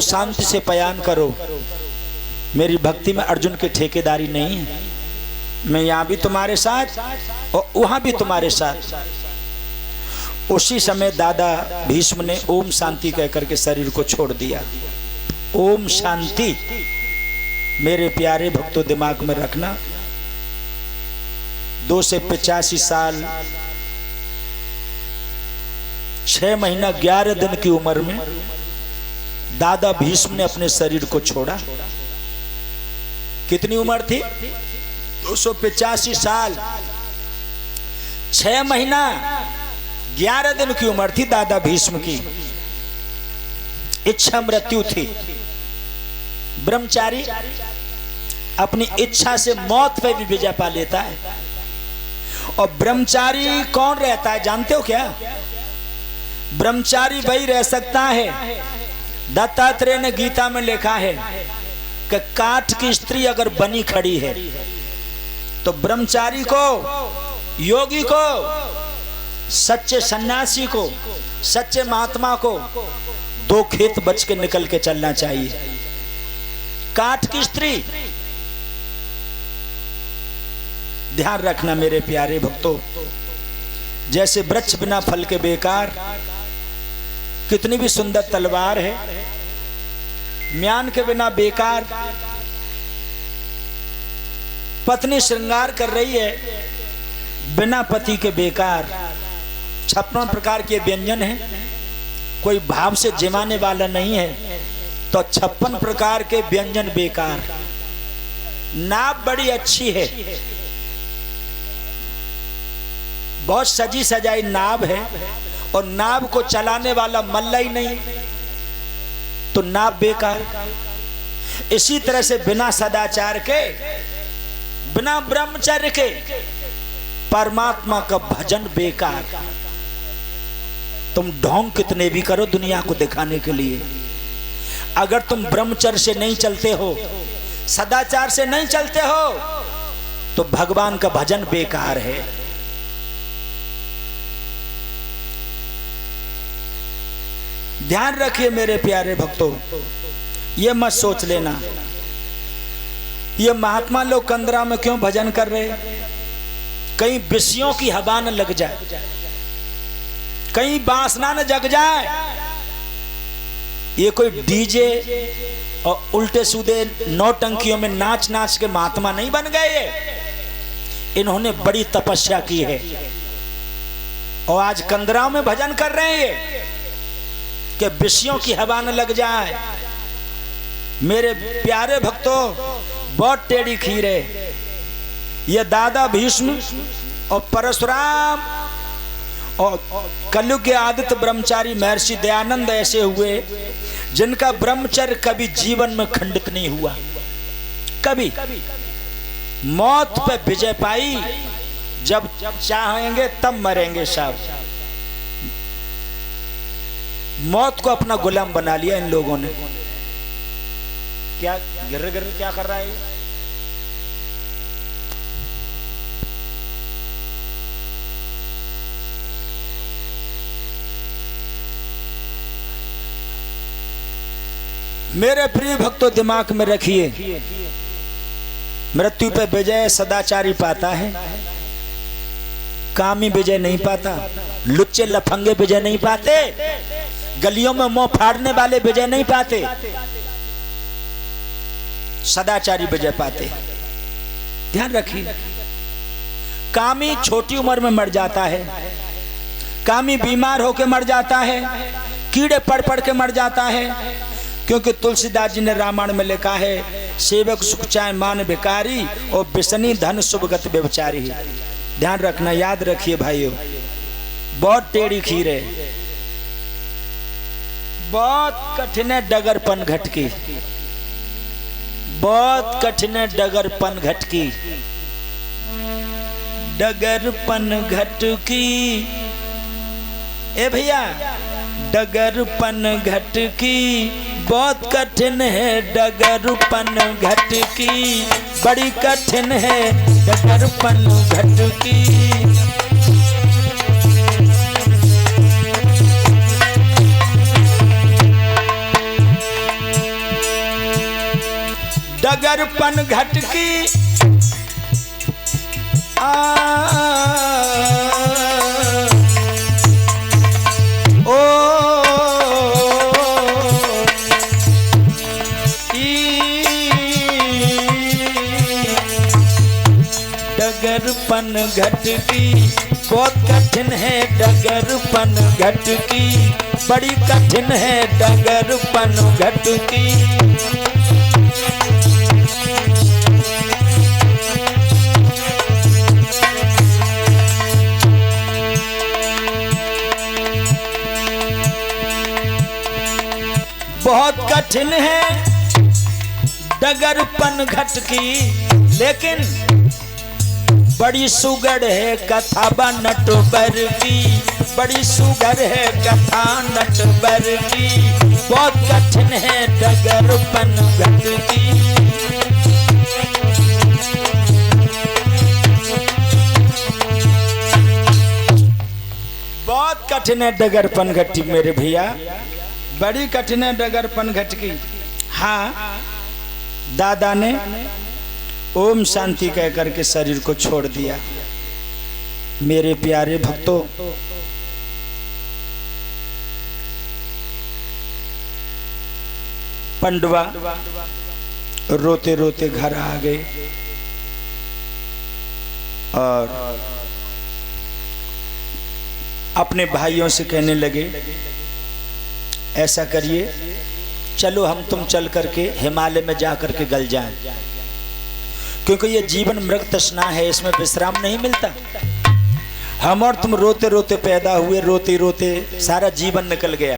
शांति से बयान करो। मेरी भक्ति में अर्जुन की ठेकेदारी नहीं है। मैं यहाँ भी तुम्हारे साथ और वहाँ भी तुम्हारे साथ। उसी समय दादा भीष्म ने ओम शांति कहकर के शरीर को छोड़ दिया। ओम शांति मेरे प्यारे भक्तों दिमाग में रखना। 2 से 85 साल 6 महीना 11 दिन की उम्र में दादा भीष्म ने अपने शरीर को छोड़ा। कितनी उम्र थी? 285 साल 6 महीना 11 दिन की उम्र थी दादा भीष्म की। इच्छा मृत्यु थी। ब्रह्मचारी अपनी इच्छा से मौत पे भी विजय पा लेता है। और ब्रह्मचारी कौन रहता है जानते हो क्या? ब्रह्मचारी वही रह सकता है। दत्तात्रेय ने गीता में लिखा है कि काठ की स्त्री अगर बनी खड़ी है तो ब्रह्मचारी को, योगी को, सच्चे सन्यासी को, सच्चे महात्मा को 2 खेत बच के निकल के चलना चाहिए। काठ की स्त्री, ध्यान रखना मेरे प्यारे भक्तों। जैसे वृक्ष बिना फल के बेकार, कितनी भी सुंदर तलवार है म्यान के बिना बेकार। पत्नी श्रृंगार कर रही है बिना पति के बेकार। 56 प्रकार के व्यंजन हैं, कोई भाव से जिमाने वाला नहीं है तो 56 प्रकार के व्यंजन बेकार। नाव बड़ी अच्छी है, बहुत सजी सजाई नाव है और नाव को चलाने वाला मल्ला ही नहीं तो नाव बेकार। इसी तरह से बिना सदाचार के, बिना ब्रह्मचर्य के परमात्मा का भजन बेकार। तुम ढोंग कितने भी करो दुनिया को दिखाने के लिए, अगर तुम ब्रह्मचर्य से नहीं चलते हो, सदाचार से नहीं चलते हो तो भगवान का भजन बेकार है। ध्यान रखिए मेरे प्यारे भक्तों, ये मत सोच लेना ये महात्मा लोग कंदरा में क्यों भजन कर रहे, कहीं विषयों की हवा न लग जाए, कहीं वासना न जग जाए। ये कोई डीजे और उल्टे सूदे नौटंकियों में नाच नाच के महात्मा नहीं बन गए। इन्होंने बड़ी तपस्या की है और आज कंदरा में भजन कर रहे हैं कि विषयों की हवा न लग जाए। मेरे प्यारे भक्तों, बहुत टेढ़ी खीर है। ये दादा भीष्म और परशुराम और कलयुग के आदित्य ब्रह्मचारी महर्षि दयानंद ऐसे हुए जिनका ब्रह्मचर्य कभी जीवन में खंडित नहीं हुआ। कभी मौत पे विजय पाई, जब चाहेंगे तब मरेंगे साहब। मौत को अपना गुलाम बना लिया इन लोगों ने। क्या गिर गिर क्या कर रहा है? मेरे प्रिय भक्तों दिमाग में रखिए, मृत्यु पे विजय सदाचारी पाता है, कामी विजय नहीं पाता, लुच्चे लफंगे विजय नहीं पाते, गलियों में मुंह फाड़ने वाले विजय नहीं पाते, सदाचारी विजय पाते। ध्यान रखिए, कामी छोटी उम्र में मर जाता है, कामी बीमार होकर मर जाता है, कीड़े पड़ पड़ के मर जाता है। क्योंकि तुलसीदास जी ने रामायण में लिखा है, सेवक सुख चाहे मान भिकारी और बिसनी धन शुभगत व्यभिचारी। ध्यान रखना, याद रखिए भाइयों, बहुत टेढ़ी खीर है, बहुत कठिन है डगरपन घटकी, बहुत कठिन है डगरपन घटकी। डगरपन घटकी ए भैया, डगरपन घटकी बहुत कठिन है, डगरपन घटकी बड़ी कठिन है, डगरपन घटकी। डगरपन घटकी ओ डगरपन घटकी बहुत कठिन है डगरपन घटकी, बड़ी कठिन है डगरपन घटकी। बहुत कठिन है डगरपन घटकी, लेकिन बड़ी सुगढ़ है कथा नटवर की, बड़ी सुगढ़ है कथा नटवर की। बहुत कठिन है डगरपन घटकी। बहुत कठिन है डगरपन घटकी मेरे भैया, बड़ी कठिन है डगरपन घटकी। हाँ, दादा ने ओम शांति कह करके शरीर को छोड़ दिया। मेरे प्यारे भक्तों, पंडवा रोते रोते घर आ गए और अपने भाइयों से कहने लगे, ऐसा करिए, चलो हम तुम चल करके हिमालय में जा करके गल जाएं, क्योंकि ये जीवन मृग तृष्णा है, इसमें विश्राम नहीं मिलता। हम और तुम रोते रोते पैदा हुए, रोते रोते सारा जीवन निकल गया।